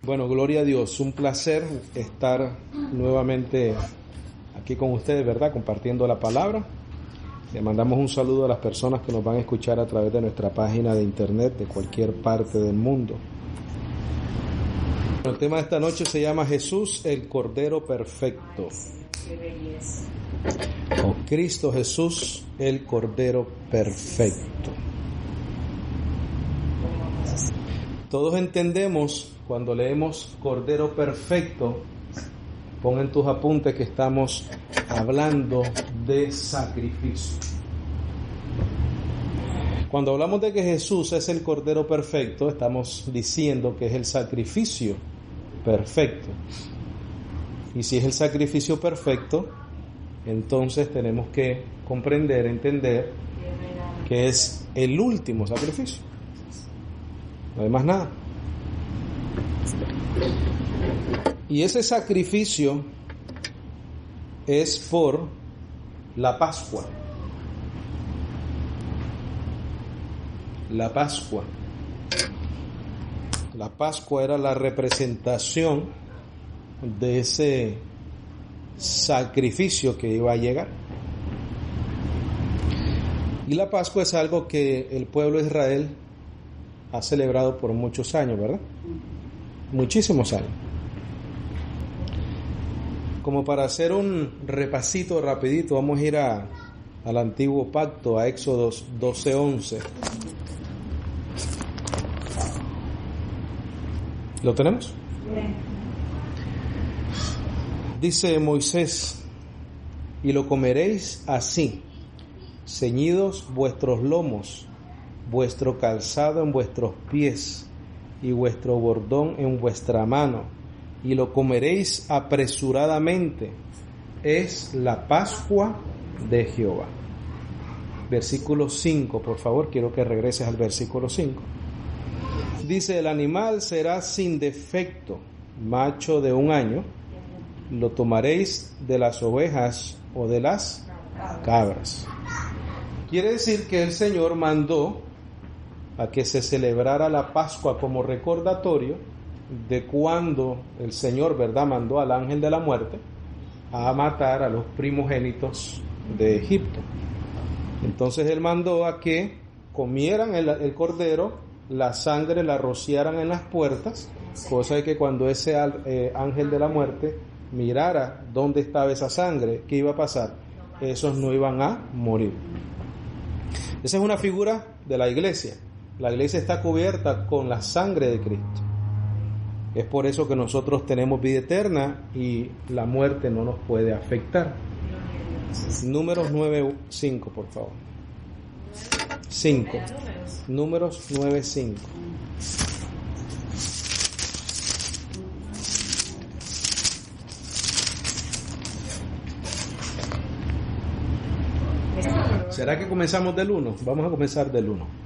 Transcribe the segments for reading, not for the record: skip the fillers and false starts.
Bueno, gloria a Dios, un placer estar nuevamente aquí con ustedes, ¿verdad? Compartiendo la palabra. Le mandamos un saludo a las personas que nos van a escuchar a través de nuestra página de internet de cualquier parte del mundo. El tema de esta noche se llama Jesús, el Cordero Perfecto. O Cristo Jesús, el Cordero Perfecto. Todos entendemos cuando leemos Cordero Perfecto, pon en tus apuntes que estamos hablando de sacrificio. Cuando hablamos de que Jesús es el Cordero Perfecto, estamos diciendo que es el sacrificio perfecto. Y si es el sacrificio perfecto, entonces tenemos que comprender, entender que es el último sacrificio. No hay más nada. Y ese sacrificio es por la Pascua. La Pascua. La Pascua era la representación de ese sacrificio que iba a llegar. Y la Pascua es algo que el pueblo de Israel ha celebrado por muchos años, ¿verdad? Muchísimos años. Como para hacer un repasito rapidito, vamos a ir al Antiguo Pacto, a Éxodos 12:11. ¿Lo tenemos? Dice Moisés: y lo comeréis así, ceñidos vuestros lomos, vuestro calzado en vuestros pies y vuestro bordón en vuestra mano, y lo comeréis apresuradamente. Es la Pascua de Jehová. Versículo 5, por favor, quiero que regreses al versículo 5. Dice: el animal será sin defecto, macho de 1 año, lo tomaréis de las ovejas o de las cabras. Quiere decir que el Señor mandó a que se celebrara la Pascua como recordatorio de cuando el Señor, ¿verdad?, mandó al ángel de la muerte a matar a los primogénitos de Egipto. Entonces Él mandó a que comieran el cordero, la sangre la rociaran en las puertas, cosa de que cuando ese ángel de la muerte mirara dónde estaba esa sangre, ¿qué iba a pasar? Esos no iban a morir. Esa es una figura de la iglesia. La iglesia está cubierta con la sangre de Cristo. Es por eso que nosotros tenemos vida eterna y la muerte no nos puede afectar. Números 9:5, por favor. 5. Números 9:5. ¿Será que comenzamos del 1? Vamos a comenzar del 1.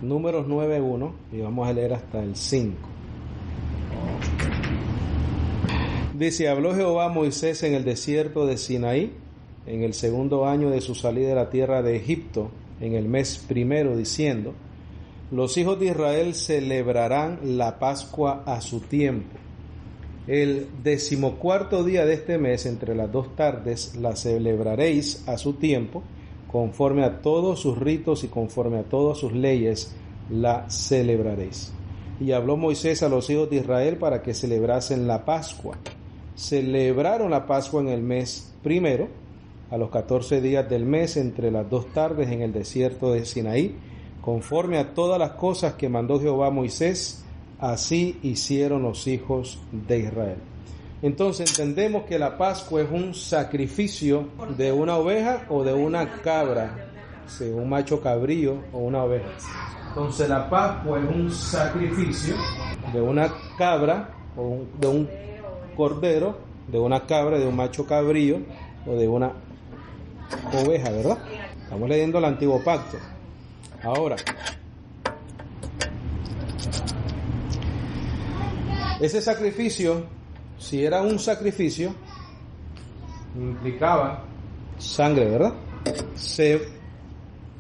Números 9:1 y vamos a leer hasta el 5. Dice: habló Jehová a Moisés en el desierto de Sinaí, en el 2º año de su salida de la tierra de Egipto, en el mes primero, diciendo: los hijos de Israel celebrarán la Pascua a su tiempo. El 14º día de este mes, entre las 2 tardes, la celebraréis a su tiempo, conforme a todos sus ritos y conforme a todas sus leyes la celebraréis. Y habló Moisés a los hijos de Israel para que celebrasen la Pascua. Celebraron la Pascua en el mes primero, a los 14 días del mes, entre las 2 tardes, en el desierto de Sinaí, conforme a todas las cosas que mandó Jehová a Moisés, así hicieron los hijos de Israel. Entonces entendemos que la Pascua es un sacrificio de una oveja o de una cabra, sí, un macho cabrío o una oveja. Entonces la Pascua es un sacrificio de una cabra o de un cordero, de una cabra, de un macho cabrío o de una oveja, ¿verdad? Estamos leyendo el Antiguo Pacto. Ahora, ese sacrificio, si era un sacrificio, implicaba sangre, ¿verdad? Se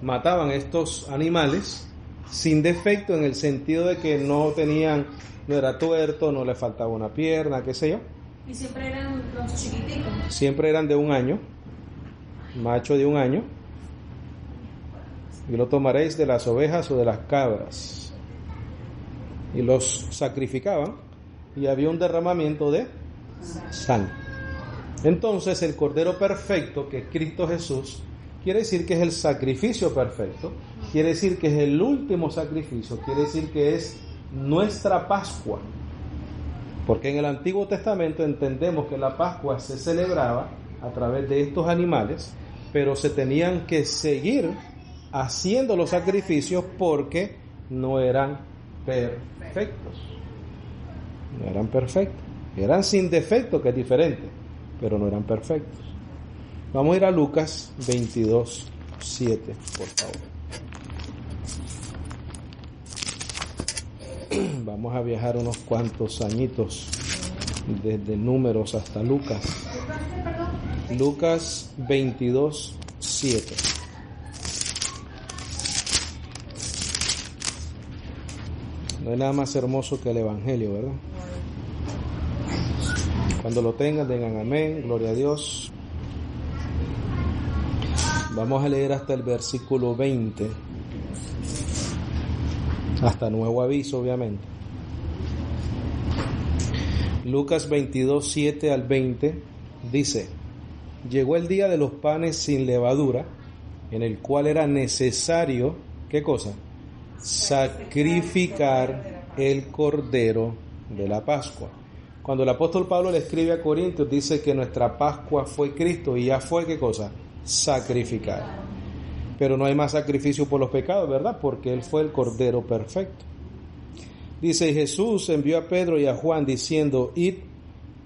mataban estos animales sin defecto, en el sentido de que no tenían no era tuerto, no le faltaba una pierna, qué sé yo. ¿Y siempre eran los chiquiticos? Siempre eran de 1 año, macho de 1 año. Y lo tomaréis de las ovejas o de las cabras. Y los sacrificaban y había un derramamiento de sangre. Entonces el Cordero Perfecto, que es Cristo Jesús, quiere decir que es el sacrificio perfecto, quiere decir que es el último sacrificio, quiere decir que es nuestra Pascua. Porque en el Antiguo Testamento entendemos que la Pascua se celebraba a través de estos animales, pero se tenían que seguir haciendo los sacrificios porque no eran perfectos. No eran perfectos. Eran sin defecto, que es diferente, pero no eran perfectos. Vamos a ir a Lucas 22:7, por favor. Vamos a viajar unos cuantos añitos desde Números hasta Lucas. Lucas 22:7. No hay nada más hermoso que el Evangelio, ¿verdad? Cuando lo tengan, digan amén, gloria a Dios. Vamos a leer hasta el versículo 20. Hasta nuevo aviso, obviamente. Lucas 22:7 al 20 dice: llegó el día de los panes sin levadura, en el cual era necesario, ¿qué cosa? Sacrificar el cordero de la Pascua. Cuando el apóstol Pablo le escribe a Corintios, dice que nuestra Pascua fue Cristo y ya fue, ¿qué cosa? Sacrificar. Pero no hay más sacrificio por los pecados, ¿verdad? Porque Él fue el Cordero perfecto. Dice: Jesús envió a Pedro y a Juan diciendo: id,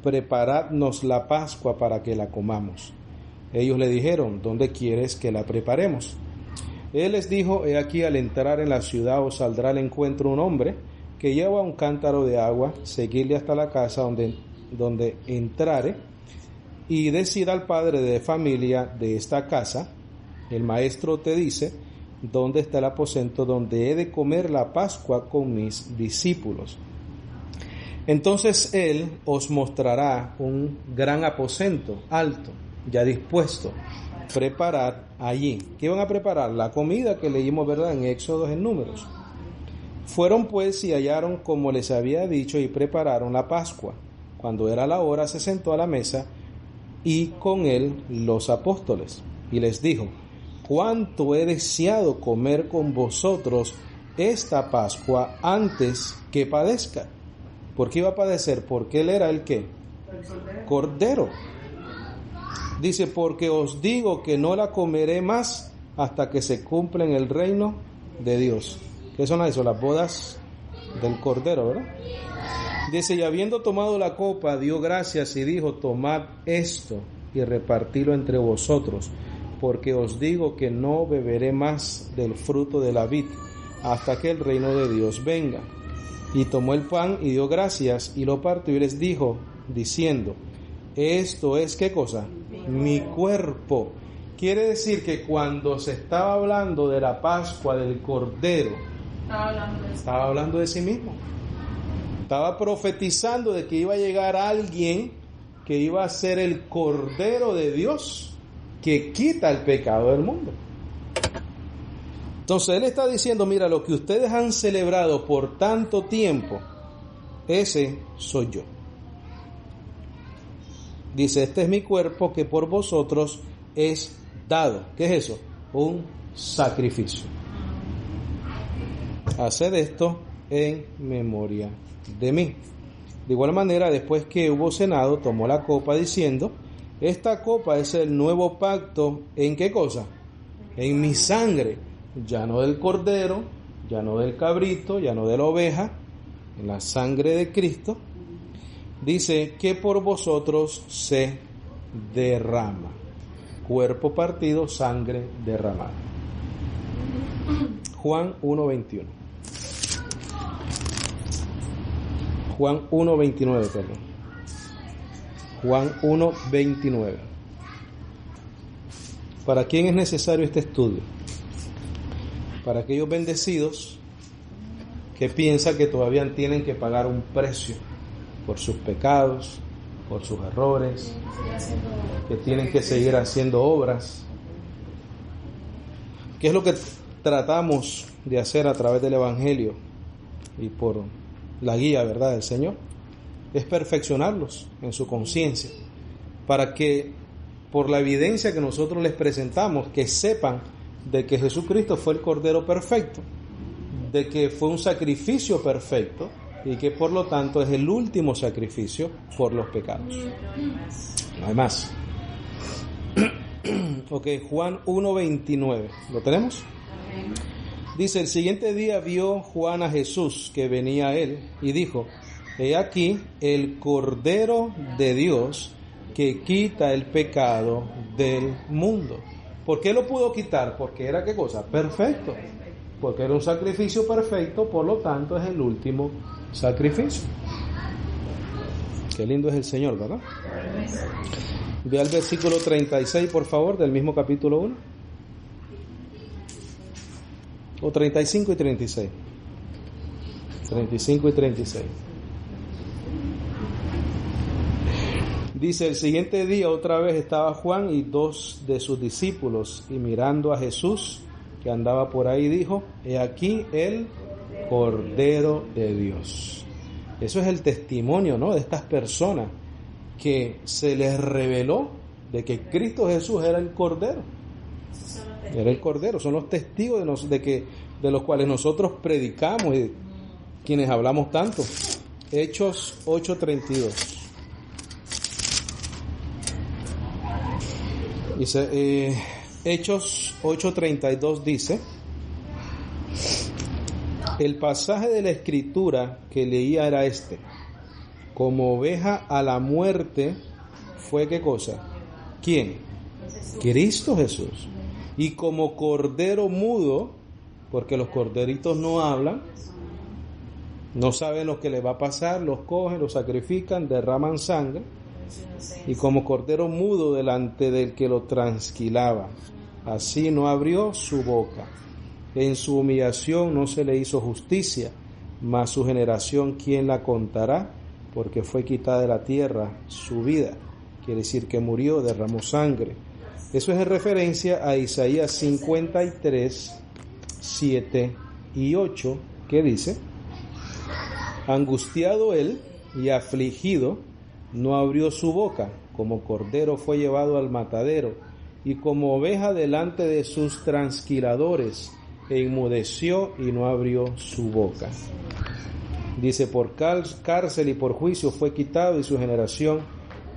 preparadnos la Pascua para que la comamos. Ellos le dijeron: ¿dónde quieres que la preparemos? Él les dijo: he aquí, al entrar en la ciudad os saldrá al encuentro un hombre que lleva un cántaro de agua, seguidle hasta la casa donde entrare, y decid al padre de familia de esta casa: el maestro te dice, ¿dónde está el aposento donde he de comer la Pascua con mis discípulos? Entonces él os mostrará un gran aposento alto, ya dispuesto. Preparad allí. ¿Qué van a preparar? La comida que leímos, ¿verdad?, en Éxodo, en Números. Fueron pues y hallaron como les había dicho y prepararon la Pascua. Cuando era la hora, se sentó a la mesa y con él los apóstoles. Y les dijo: cuánto he deseado comer con vosotros esta Pascua antes que padezca. ¿Por qué iba a padecer? Porque él era el ¿qué? Cordero. Dice: porque os digo que no la comeré más hasta que se cumpla en el reino de Dios. ¿Qué son eso? Las bodas del Cordero, ¿verdad? Dice: y habiendo tomado la copa, dio gracias y dijo: tomad esto y repartidlo entre vosotros, porque os digo que no beberé más del fruto de la vid hasta que el reino de Dios venga. Y tomó el pan y dio gracias y lo partió y les dijo, diciendo: esto es, ¿qué cosa? Mi cuerpo. Quiere decir que cuando se estaba hablando de la Pascua del Cordero, estaba hablando de sí mismo. Estaba profetizando de que iba a llegar alguien que iba a ser el Cordero de Dios, que quita el pecado del mundo. Entonces él está diciendo: mira, lo que ustedes han celebrado por tanto tiempo, ese soy yo. Dice: este es mi cuerpo que por vosotros es dado. ¿Qué es eso? Un sacrificio. Haced esto en memoria de mí. De igual manera, después que hubo cenado, tomó la copa diciendo: esta copa es el nuevo pacto, ¿en qué cosa? En mi sangre, ya no del cordero, ya no del cabrito, ya no de la oveja, en la sangre de Cristo. Dice que por vosotros se derrama. Cuerpo partido, sangre derramada. Juan 1:21. Juan 1:29, perdón. Juan 1:29. ¿Para quién es necesario este estudio? Para aquellos bendecidos que piensa que todavía tienen que pagar un precio por sus pecados, por sus errores, que tienen que seguir haciendo obras. ¿Qué es lo que tratamos de hacer a través del Evangelio y por la guía, verdad, del Señor? Es perfeccionarlos en su conciencia, para que por la evidencia que nosotros les presentamos, que sepan de que Jesucristo fue el Cordero perfecto, de que fue un sacrificio perfecto y que por lo tanto es el último sacrificio por los pecados. No hay más. Ok, Juan 1:29. ¿Lo tenemos? Dice: el siguiente día vio Juan a Jesús que venía a él y dijo: he aquí el Cordero de Dios que quita el pecado del mundo. ¿Por qué lo pudo quitar? Porque era, ¿qué cosa? Perfecto. Porque era un sacrificio perfecto, por lo tanto es el último sacrificio. Qué lindo es el Señor, ¿verdad? Ve al versículo 36, por favor, del mismo capítulo 1. O 35 y 36. 35 y 36. Dice: el siguiente día otra vez estaba Juan y 2 de sus discípulos, y mirando a Jesús que andaba por ahí, dijo: he aquí el Cordero de Dios. Eso es el testimonio, ¿no?, de estas personas, que se les reveló de que Cristo Jesús era el Cordero. Era el Cordero, son los testigos de los cuales nosotros predicamos y quienes hablamos tanto. Hechos 8:32. Dice, Hechos 8:32 dice: el pasaje de la Escritura que leía era este: como oveja a la muerte fue, ¿qué cosa? ¿Quién? Cristo Jesús. Y como cordero mudo, porque los corderitos no hablan, no saben lo que les va a pasar, los cogen, los sacrifican, derraman sangre, y como cordero mudo delante del que lo trasquilaba, así no abrió su boca. En su humillación no se le hizo justicia, mas su generación, ¿quién la contará? Porque fue quitada de la tierra su vida. Quiere decir que murió, derramó sangre. Eso es en referencia a Isaías 53, 7 y 8, que dice: angustiado él y afligido, no abrió su boca, como cordero fue llevado al matadero, y como oveja delante de sus trasquiladores, e inmudeció y no abrió su boca. Dice: por cárcel y por juicio fue quitado, y su generación,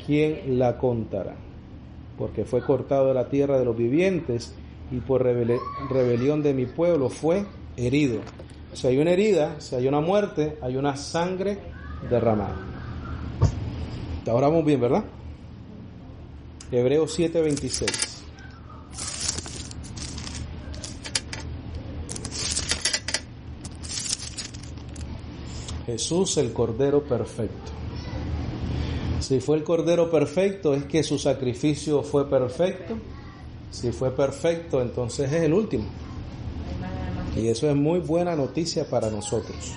¿quién la contará? Porque fue cortado de la tierra de los vivientes, y por rebelión de mi pueblo fue herido. Si hay una herida, si hay una muerte, hay una sangre derramada. Ahora vamos bien, ¿verdad? Hebreos 7:26. Jesús, el Cordero perfecto. Si fue el Cordero perfecto, es que su sacrificio fue perfecto. Si fue perfecto, entonces es el último. Y eso es muy buena noticia para nosotros.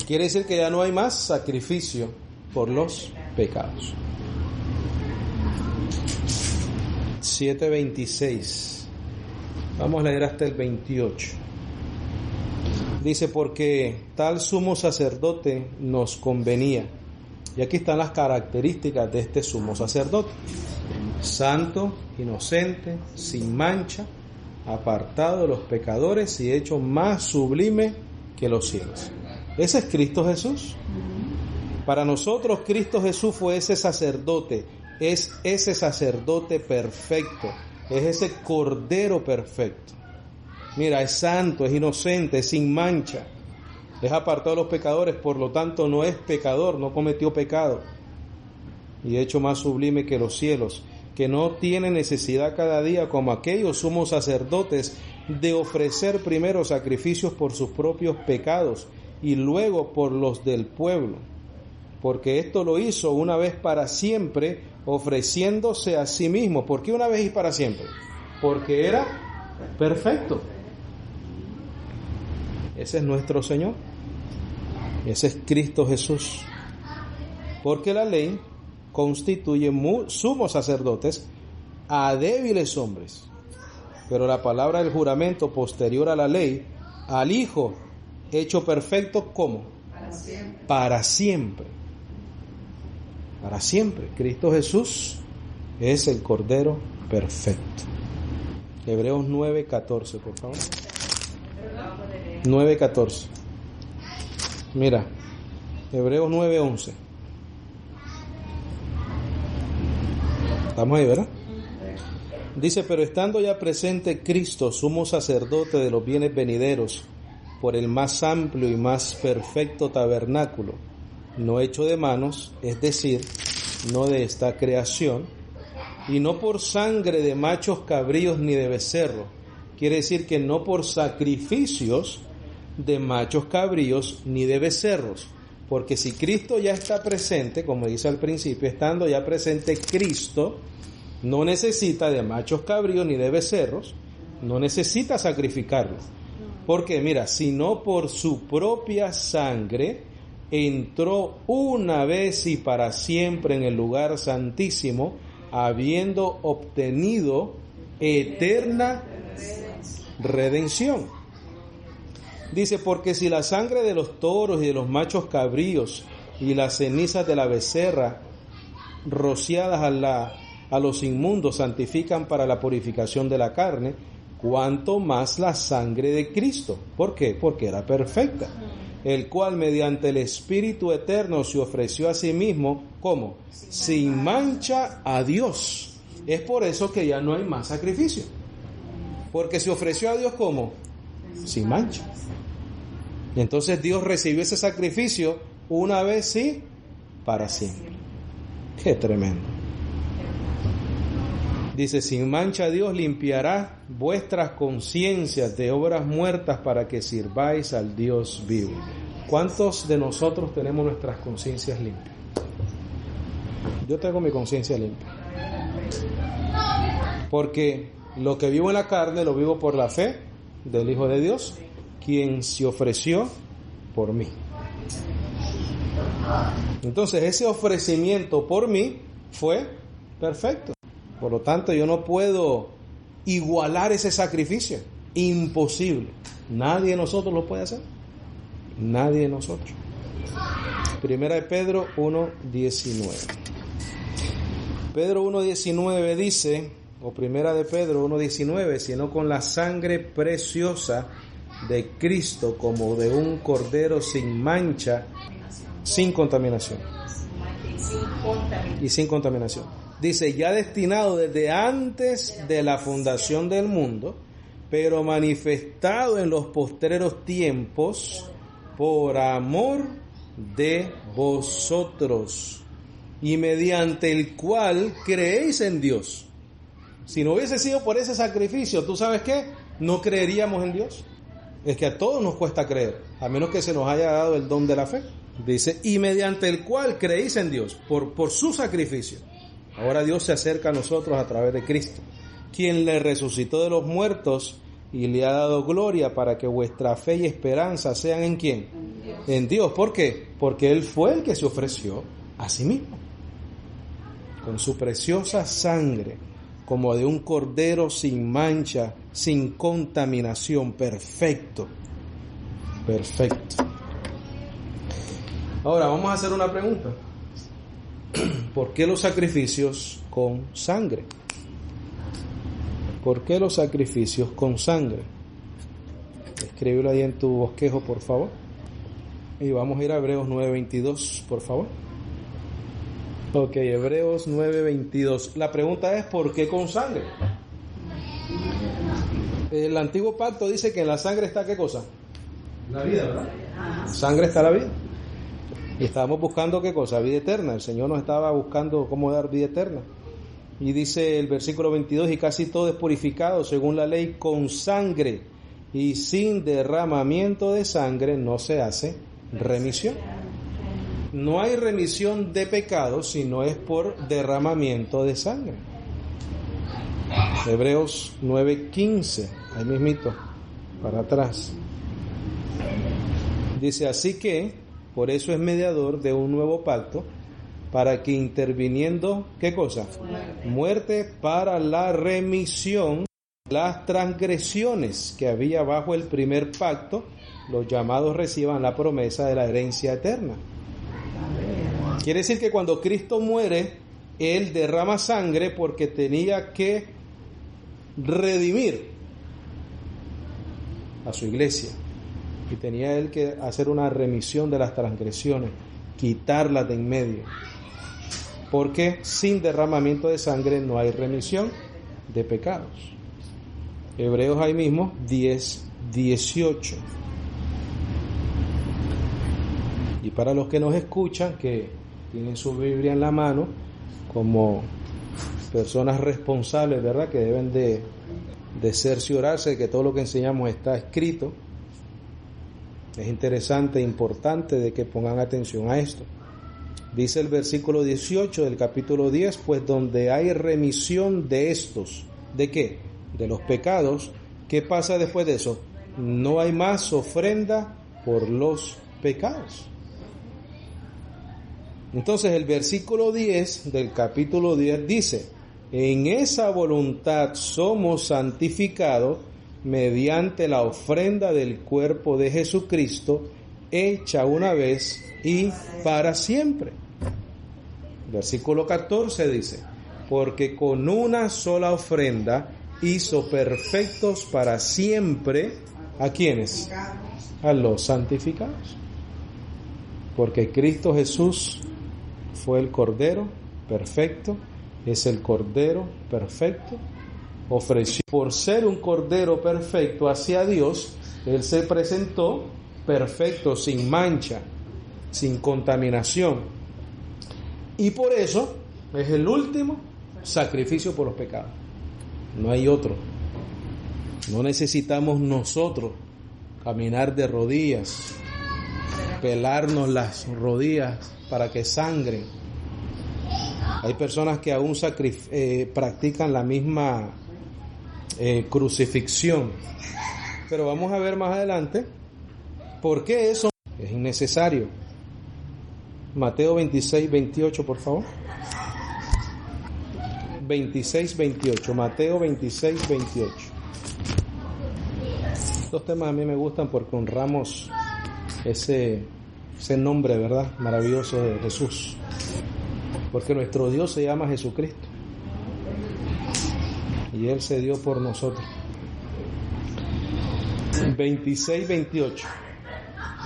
Quiere decir que ya no hay más sacrificio por los pecados. 7:26. Vamos a leer hasta el 28. Dice: porque tal sumo sacerdote nos convenía. Y aquí están las características de este sumo sacerdote: santo, inocente, sin mancha, apartado de los pecadores y hecho más sublime que los cielos. Ese es Cristo Jesús. Para nosotros Cristo Jesús fue ese sacerdote, es ese sacerdote perfecto, es ese Cordero perfecto. Mira, es santo, es inocente, es sin mancha, es apartado de los pecadores, por lo tanto no es pecador, no cometió pecado, y hecho más sublime que los cielos, que no tiene necesidad cada día, como aquellos sumos sacerdotes, de ofrecer primero sacrificios por sus propios pecados y luego por los del pueblo, porque esto lo hizo una vez para siempre, ofreciéndose a sí mismo. ¿Por qué una vez y para siempre? Porque era perfecto. Ese es nuestro Señor. Ese es Cristo Jesús. Porque la ley constituye sumos sacerdotes a débiles hombres. Pero la palabra del juramento posterior a la ley, al Hijo hecho perfecto, ¿cómo? Para siempre. Para siempre. Cristo Jesús es el Cordero perfecto. Hebreos 9:14, por favor. 9:14. Mira, Hebreos 9:11. Estamos ahí, ¿verdad? Dice, pero estando ya presente Cristo, sumo sacerdote de los bienes venideros, por el más amplio y más perfecto tabernáculo, no hecho de manos, es decir, no de esta creación, y no por sangre de machos cabríos ni de becerros. Quiere decir que no por sacrificios de machos cabríos ni de becerros, porque si Cristo ya está presente, como dice al principio, estando ya presente Cristo, no necesita de machos cabríos ni de becerros, no necesita sacrificarlos, porque mira, sino por su propia sangre entró una vez y para siempre en el lugar santísimo, habiendo obtenido eterna redención. Dice, porque si la sangre de los toros y de los machos cabríos y las cenizas de la becerra rociadas a los inmundos santifican para la purificación de la carne, cuánto más la sangre de Cristo. ¿Por qué? Porque era perfecta, el cual mediante el Espíritu eterno se ofreció a sí mismo, ¿cómo? Sin mancha a Dios. Es por eso que ya no hay más sacrificio, porque se ofreció a Dios ¿cómo? Sin mancha. Entonces Dios recibió ese sacrificio una vez sí, para siempre. Qué tremendo. Dice, sin mancha Dios limpiará vuestras conciencias de obras muertas para que sirváis al Dios vivo. ¿Cuántos de nosotros tenemos nuestras conciencias limpias? Yo tengo mi conciencia limpia. Porque lo que vivo en la carne lo vivo por la fe del Hijo de Dios, quien se ofreció por mí. Entonces ese ofrecimiento por mí fue perfecto. Por lo tanto, yo no puedo igualar ese sacrificio. Imposible. Nadie de nosotros lo puede hacer. Nadie de nosotros. Primera de Pedro 1:19. Pedro 1:19 dice, o Primera de Pedro 1:19, sino con la sangre preciosa de Cristo como de un cordero sin mancha, sin contaminación. Y sin contaminación. Dice, ya destinado desde antes de la fundación del mundo, pero manifestado en los postreros tiempos por amor de vosotros, y mediante el cual creéis en Dios. Si no hubiese sido por ese sacrificio, ¿tú sabes qué? No creeríamos en Dios. Es que a todos nos cuesta creer, a menos que se nos haya dado el don de la fe. Dice, y mediante el cual creéis en Dios, por su sacrificio. Ahora Dios se acerca a nosotros a través de Cristo, quien le resucitó de los muertos y le ha dado gloria para que vuestra fe y esperanza sean ¿en quién? En Dios. ¿Por qué? Porque Él fue el que se ofreció a sí mismo, con su preciosa sangre, como de un cordero sin mancha, sin contaminación, perfecto. Perfecto. Ahora vamos a hacer una pregunta. ¿Por qué los sacrificios con sangre? ¿Por qué los sacrificios con sangre? Escríbelo ahí en tu bosquejo, por favor. Y vamos a ir a Hebreos 9:22, por favor. Ok, Hebreos 9:22. La pregunta es, ¿por qué con sangre? El antiguo pacto dice que en la sangre está ¿qué cosa? La vida, ¿verdad? En sangre está la vida. Y estábamos buscando ¿qué cosa? Vida eterna. El Señor nos estaba buscando cómo dar vida eterna. Y dice el versículo 22, y casi todo es purificado según la ley con sangre, y sin derramamiento de sangre no se hace remisión. No hay remisión de pecados si no es por derramamiento de sangre. Hebreos 9:15, ahí mismito, para atrás. Dice, así que, por eso es mediador de un nuevo pacto, para que interviniendo, ¿qué cosa? Muerte para la remisión de las transgresiones que había bajo el primer pacto, los llamados reciban la promesa de la herencia eterna. Quiere decir que cuando Cristo muere, Él derrama sangre porque tenía que redimir a su iglesia. Y tenía Él que hacer una remisión de las transgresiones, quitarlas de en medio. Porque sin derramamiento de sangre no hay remisión de pecados. Hebreos ahí mismo 10:18. Y para los que nos escuchan, que tienen su Biblia en la mano, como personas responsables, ¿verdad?, que deben de cerciorarse de que todo lo que enseñamos está escrito, es interesante e importante de que pongan atención a esto. Dice el versículo 18 del capítulo 10, pues donde hay remisión de estos, ¿de qué? De los pecados. ¿Qué pasa después de eso? No hay más ofrenda por los pecados. Entonces el versículo 10 del capítulo 10 dice, en esa voluntad somos santificados mediante la ofrenda del cuerpo de Jesucristo, hecha una vez y para siempre. Versículo 14 dice, porque con una sola ofrenda hizo perfectos para siempre, ¿a quiénes? A los santificados. Porque Cristo Jesús fue el Cordero perfecto, es el Cordero perfecto, ofreció por ser un Cordero perfecto hacia Dios, Él se presentó perfecto, sin mancha, sin contaminación, y por eso es el último sacrificio por los pecados. No hay otro. No necesitamos nosotros caminar de rodillas, pelarnos las rodillas para que sangren. Hay personas que aún practican la misma crucifixión, pero vamos a ver más adelante por qué eso es innecesario. Mateo 26:28, por favor. 26:28, Mateo 26:28. Estos temas a mí me gustan porque honramos ese nombre, ¿verdad?, maravilloso de Jesús. Porque nuestro Dios se llama Jesucristo. Y Él se dio por nosotros. 26:28.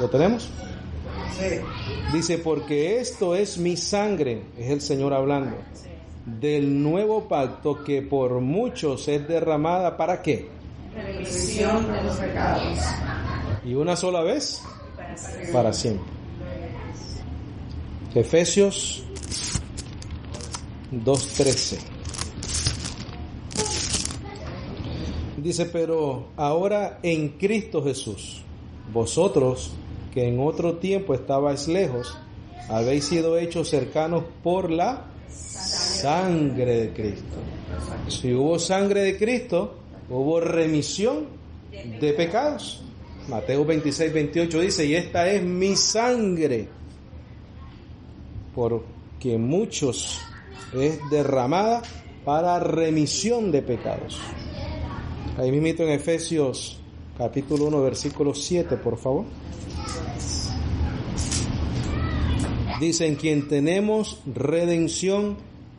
¿Lo tenemos? Sí. Dice, porque esto es mi sangre, es el Señor hablando, del nuevo pacto que por muchos es derramada, ¿para qué? Remisión de los pecados. ¿Y una sola vez? Para siempre. Efesios 2:13. Dice, pero ahora en Cristo Jesús, vosotros que en otro tiempo estabais lejos, habéis sido hechos cercanos por la sangre de Cristo. Si hubo sangre de Cristo, hubo remisión de pecados. Mateo 26:28 dice, y esta es mi sangre, porque muchos es derramada para remisión de pecados. Ahí mismo en Efesios capítulo 1 versículo 7, por favor. Dice, en quien tenemos redención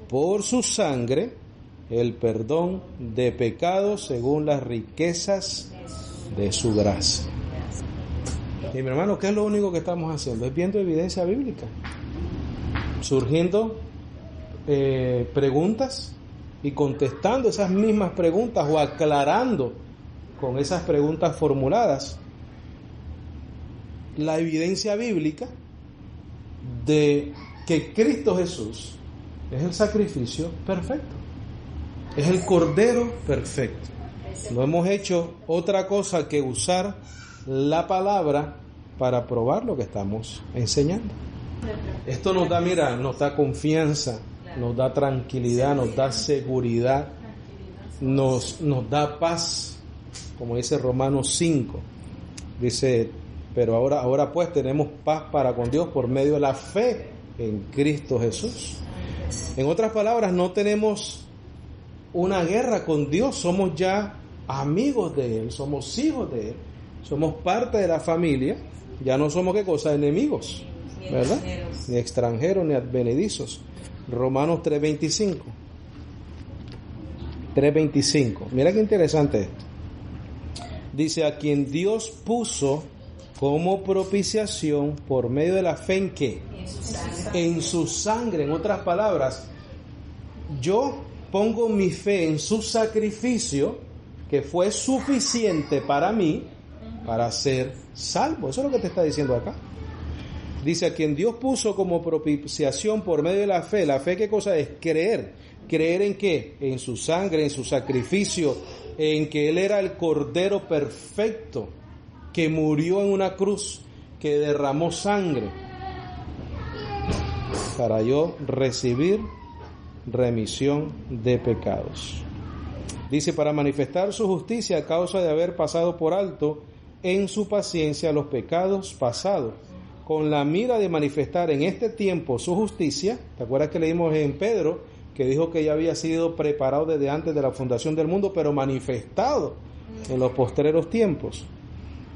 por su sangre, el perdón de pecados según las riquezas de su gracia. Y mi hermano, ¿qué es lo único que estamos haciendo? Es viendo evidencia bíblica, surgiendo preguntas y contestando esas mismas preguntas o aclarando con esas preguntas formuladas la evidencia bíblica de que Cristo Jesús es el sacrificio perfecto, es el Cordero perfecto. No hemos hecho otra cosa que usar la palabra para probar lo que estamos enseñando. Esto nos da, nos da confianza, nos da tranquilidad, nos da seguridad, nos da paz, como dice Romanos 5. Dice, Pero ahora pues tenemos paz para con Dios por medio de la fe en Cristo Jesús. En otras palabras, no tenemos una guerra con Dios, somos ya amigos de Él, somos hijos de Él, somos parte de la familia, ya no somos ¿qué cosa? Enemigos, ¿verdad? Ni extranjeros ni advenedizos. Romanos 3:25. Mira qué interesante esto. Dice, a quien Dios puso como propiciación por medio de la fe en ¿qué? En su sangre. En otras palabras, yo pongo mi fe en su sacrificio, que fue suficiente para mí para ser salvo. Eso es lo que te está diciendo acá. Dice, a quien Dios puso como propiciación por medio de la fe. ¿La fe qué cosa es? Creer. ¿Creer en qué? En su sangre, en su sacrificio, en que Él era el Cordero perfecto, que murió en una cruz, que derramó sangre, para yo recibir remisión de pecados. Dice, para manifestar su justicia a causa de haber pasado por alto en su paciencia los pecados pasados, con la mira de manifestar en este tiempo su justicia. ¿Te acuerdas que leímos en Pedro, que dijo que ya había sido preparado desde antes de la fundación del mundo, pero manifestado en los postreros tiempos?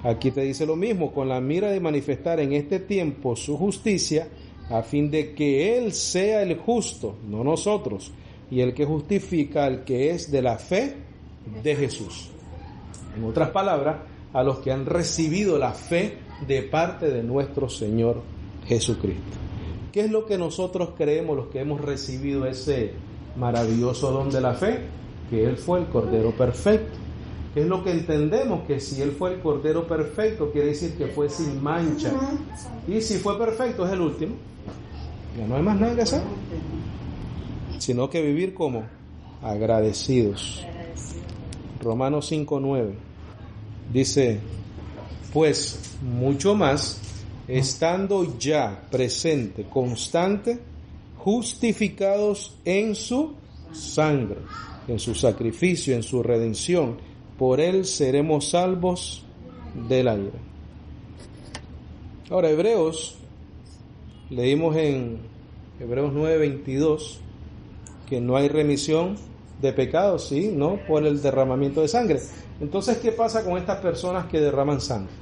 Aquí te dice lo mismo, con la mira de manifestar en este tiempo su justicia, a fin de que Él sea el justo, no nosotros, y el que justifica al que es de la fe de Jesús. En otras palabras, a los que han recibido la fe de parte de nuestro Señor Jesucristo. ¿Qué es lo que nosotros creemos, los que hemos recibido ese maravilloso don de la fe? Que Él fue el Cordero perfecto. ¿Qué es lo que entendemos? Que si Él fue el Cordero perfecto, quiere decir que fue sin mancha. Y si fue perfecto, es el último. Ya no hay más nada que hacer, sino que vivir como agradecidos. Romanos 5:9 dice, pues mucho más, estando ya presente, constante, justificados en su sangre, en su sacrificio, en su redención, por Él seremos salvos de la ira. Ahora, leímos en Hebreos 9:22 que no hay remisión de pecados, ¿sí? ¿No? Por el derramamiento de sangre. Entonces, ¿qué pasa con estas personas que derraman sangre?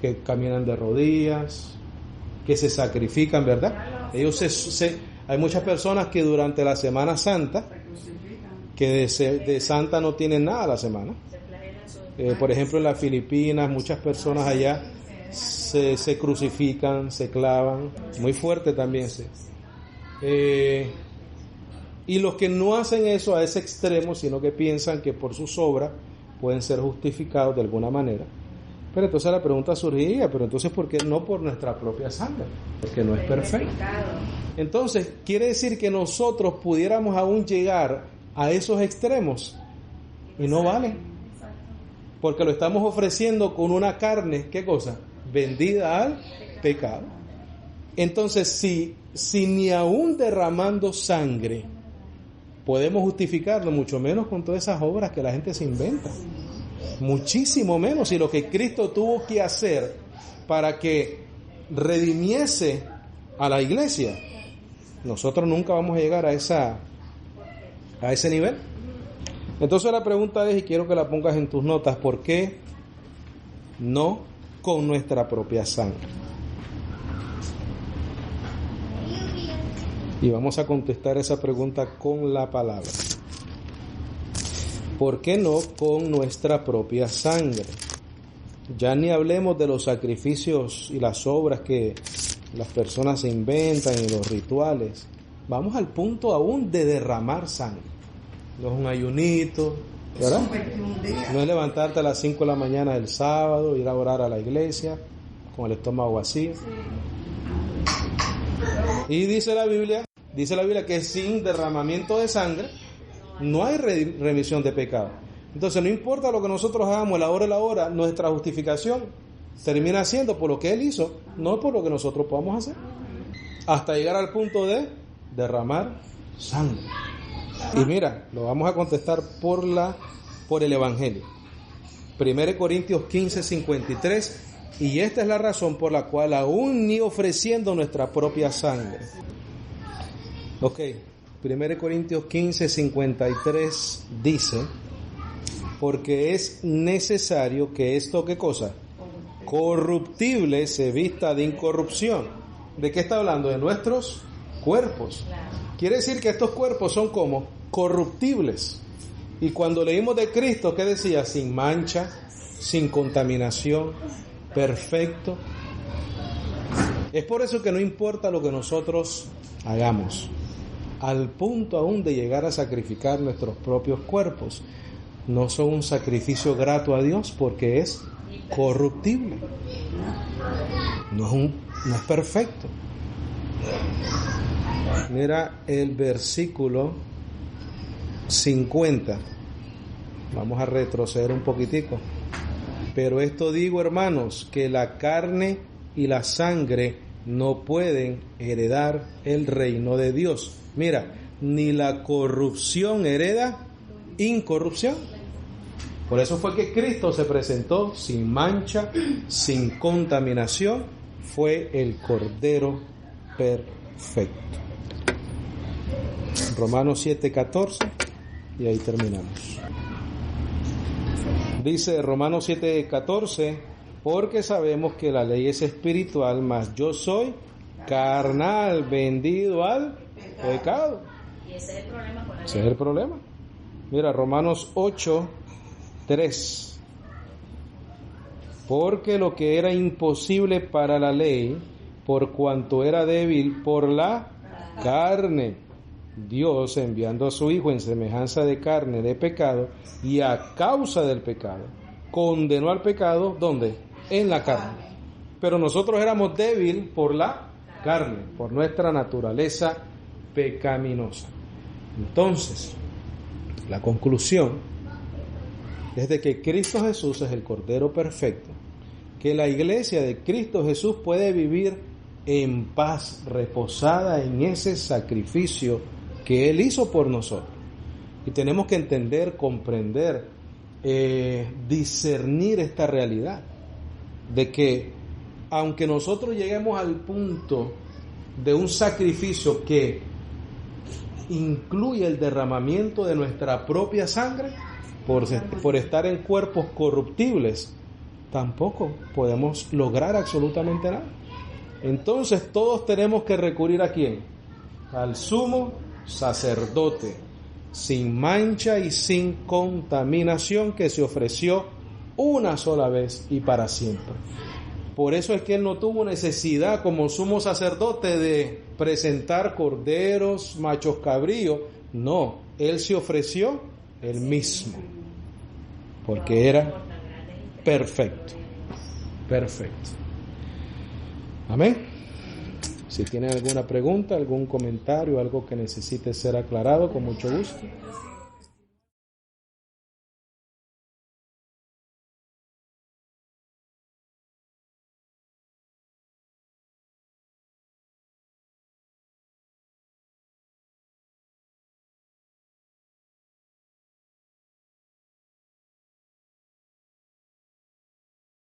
Que caminan de rodillas, que se sacrifican, ¿verdad? Ellos hay muchas personas que durante la Semana Santa, que de santa no tienen nada la semana. Por ejemplo, en las Filipinas, muchas personas allá se crucifican, se clavan, muy fuerte también. Y los que no hacen eso a ese extremo, sino que piensan que por sus obras pueden ser justificados de alguna manera. Pero entonces la pregunta surgiría, pero entonces ¿por qué no por nuestra propia sangre? Porque no es perfecto. Entonces, quiere decir que nosotros pudiéramos aún llegar a esos extremos y no vale. Porque lo estamos ofreciendo con una carne, ¿qué cosa? Vendida al pecado. Entonces, si ni aún derramando sangre podemos justificarlo, mucho menos con todas esas obras que la gente se inventa. Muchísimo menos. Y lo que Cristo tuvo que hacer para que redimiese a la iglesia, nosotros nunca vamos a llegar a ese nivel. Entonces la pregunta es, y quiero que la pongas en tus notas, ¿por qué no con nuestra propia sangre? Y vamos a contestar esa pregunta con la palabra. ¿Por qué no con nuestra propia sangre? Ya ni hablemos de los sacrificios y las obras que las personas se inventan y los rituales. Vamos al punto aún de derramar sangre. No es un ayunito, ¿verdad? No es levantarte a las 5 de la mañana del sábado, ir a orar a la iglesia con el estómago vacío. Y dice la Biblia que sin derramamiento de sangre no hay remisión de pecado. Entonces no importa lo que nosotros hagamos, la hora, nuestra justificación termina siendo por lo que Él hizo, no por lo que nosotros podamos hacer, hasta llegar al punto de derramar sangre. Y mira, lo vamos a contestar por el Evangelio. 1 Corintios 15:53 Y esta es la razón por la cual aún ni ofreciendo nuestra propia sangre. Ok, 1 Corintios 15:53 dice, porque es necesario que esto, ¿qué cosa? Corruptible se vista de incorrupción. ¿De qué está hablando? De nuestros cuerpos. Quiere decir que estos cuerpos son como corruptibles. Y cuando leímos de Cristo, ¿qué decía? Sin mancha, sin contaminación, perfecto. Es por eso que no importa lo que nosotros hagamos, al punto aún de llegar a sacrificar nuestros propios cuerpos, no son un sacrificio grato a Dios porque es corruptible. No es perfecto. Mira el versículo 50. Vamos a retroceder un poquitico. Pero esto digo, hermanos, que la carne y la sangre no pueden heredar el reino de Dios. Mira, ni la corrupción hereda incorrupción. Por eso fue que Cristo se presentó sin mancha, sin contaminación. Fue el Cordero perfecto. Romanos 7:14, y ahí terminamos. Dice Romanos 7:14, porque sabemos que la ley es espiritual, mas yo soy carnal, vendido al pecado. Y ese es el problema con la ley. Ese es el problema. Mira, Romanos 8:3. Porque lo que era imposible para la ley, por cuanto era débil por la carne, Dios, enviando a su Hijo en semejanza de carne de pecado, y a causa del pecado, condenó al pecado, ¿dónde? En la carne. Pero nosotros éramos débiles por la carne, por nuestra naturaleza pecaminosa. Entonces, la conclusión es de que Cristo Jesús es el Cordero perfecto, que la iglesia de Cristo Jesús puede vivir en paz, reposada en ese sacrificio que Él hizo por nosotros. Y tenemos que entender, comprender, discernir esta realidad, de que aunque nosotros lleguemos al punto de un sacrificio que incluye el derramamiento de nuestra propia sangre, por estar en cuerpos corruptibles, tampoco podemos lograr absolutamente nada. Entonces todos tenemos que recurrir ¿a quién? Al sumo sacerdote, sin mancha y sin contaminación, que se ofreció una sola vez y para siempre. Por eso es que Él no tuvo necesidad como sumo sacerdote de presentar corderos, machos cabríos. No, Él se ofreció Él mismo, porque era perfecto. Perfecto. Amén. Si tienen alguna pregunta, algún comentario, algo que necesite ser aclarado, con mucho gusto.